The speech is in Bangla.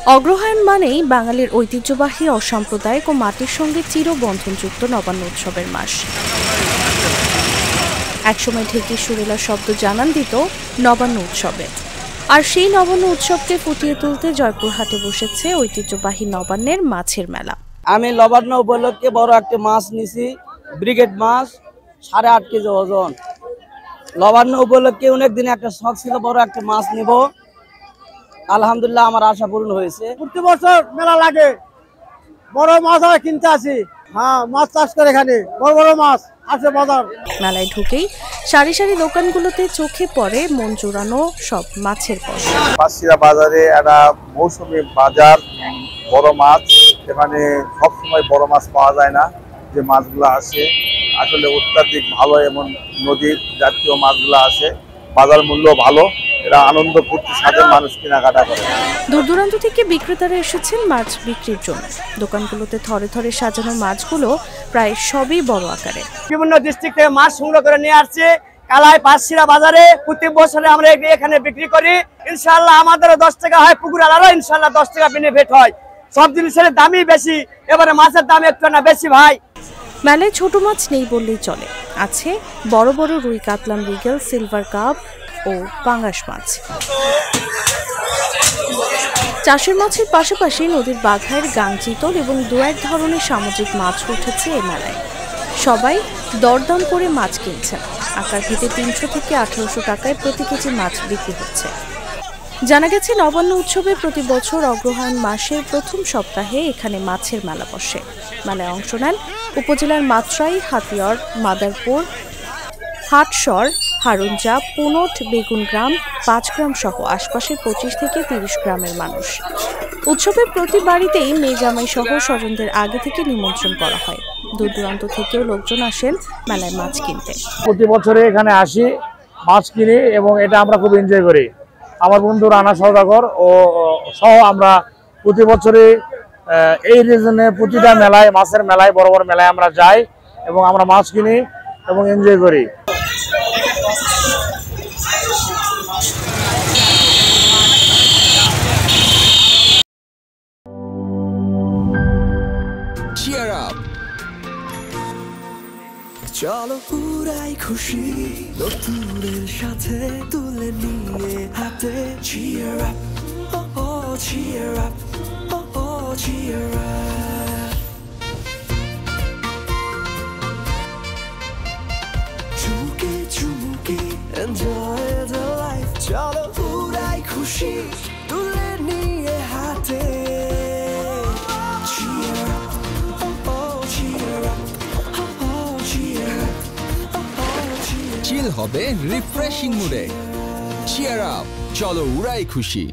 অগ্রহায়ণ মানেই বাঙালির ঐতিহ্যবাহী অসাম্প্রদায়িক ও মাটির সঙ্গে চিরবন্ধনযুক্ত নবান্ন উৎসবের মাস। একসময় ঢেঁকি সুরেলার শব্দ জানান দিত নবান্ন উৎসবে। আর সেই নবান্ন উৎসবকে ফুটিয়ে তুলতে জয়পুরহাটে বসেছে ঐতিহ্যবাহী নবান্নের মাছের মেলা। আমি নবান্ন উপলক্ষে বড় একটা মাছ নিছি, ব্রিগেড মাছ, 8.5 কেজি ওজন। নবান্ন উপলক্ষে অনেক দিনে একটা শখ ছিল বড় একটা মাছ নিব। আলহামদুলিল্লাহ আমার আশা পূরণ হয়েছে। প্রতি বছর মেলা লাগে, বড় মাছ হয় কিনতে আসি। মাছ চাষ করে এখানে বড় বড় মাছ আছে বাজার। মেলায় ঢুকেই সারি সারি দোকানগুলোতে চোখে পড়ে মন জোড়ানো সব মাছের পসরা। পাঁচশিরা বাজারে একটা মৌসুমী বাজার, বড় মাছ, এখানে সবসময় বড় মাছ পাওয়া যায় না। যে মাছগুলো আসে আসলে অত্যাধিক ভালো, এমন নদীর জাতীয় মাছগুলো আসে, বাজার মূল্য ভালো, এরা আনন্দ ফুর্তি সাথে মানুষ কেনাকাটা করে। দূর দূরান্ত থেকে বিক্রেতারা এসেছেন মাছ বিক্রির জন্য। দোকানগুলোতে থরে থরে সাজানো মাছগুলো প্রায় সবই বড় আকারে। বিভিন্ন ডিস্ট্রিক্ট থেকে মাছ সংগ্রহ করে নিয়ে আসছে কালাই পাঁচশিরা বাজারে। প্রতি বছরে আমরা এখানে বিক্রি করি। ইনশাআল্লাহ আমাদেরও 10 টাকা হয়, পুকুর আলারও ইনশাআল্লাহ 10 টাকা বেনিফিট হয়। সব জিনিসের দামই বেশি, এবারে মাছের দাম একটু না বেশি ভাই। মেলায় ছোট মাছ নেই বললেই চলে, আছে বড় বড় রুই, কাতলা, মৃগেল, সিলভার কাপ ও পাঙ্গাস মাছ। চাষের মাছের পাশাপাশি নদীর বাঘাইর, গাংচিতল এবং দু এক ধরনের সামুদ্রিক মাছ উঠেছে এ মেলায়। সবাই দরদাম করে মাছ কিনছেন। আকার ভেদে 300 থেকে 1800 টাকায় প্রতি কেজি মাছ বিক্রি হচ্ছে। জানা গেছে নবান্ন উৎসবে প্রতি বছর অগ্রহায়ণ মাসের প্রথম সপ্তাহে এখানে মাছের মেলা বসে। মেলায় অংশ নেন উপজেলার মাত্রাই, হাতিয়ার, মাদারপুর, হাটশর, হারুঞ্জা, পুনট, বেগুনগ্রাম, 5 গ্রাম সহ আশপাশের 25 থেকে 30 গ্রামের মানুষ। উৎসবে প্রতি বাড়িতেই মেয়ে জামাই সহ স্বজনদের আগে থেকে নিমন্ত্রণ করা হয়। দূর দূরান্ত থেকেও লোকজন আসেন মেলায় মাছ কিনতে। প্রতি বছরে এখানে আসি, মাছ কিনি এবং এটা আমরা খুব এনজয় করি। আমার বন্ধু রানা সওদাগর ও সহ আমরা প্রতি বছরে এই রিজনে প্রতিটা মেলায়, মাছের মেলায়, বড় বড় মেলায় আমরা যাই এবং আমরা মাছ কিনি এবং এনজয় করি। Cheer up! চলো পুরাই খুশি নতুনের সাথে তুলে নিয়ে হাতে। Cheer up! Oh oh, cheer up! Oh oh, cheer up! চুমুকে চুমুকে enjoy the life. চলো পুরাই খুশি তুলে নিয়ে হাতে। Cheer up! Oh oh, cheer up! Oh oh, cheer up! Oh oh, cheer up! চিল হবে রিফ্রেশিং মুডে। চিয়ার আপ, চলো উড়াই খুশি।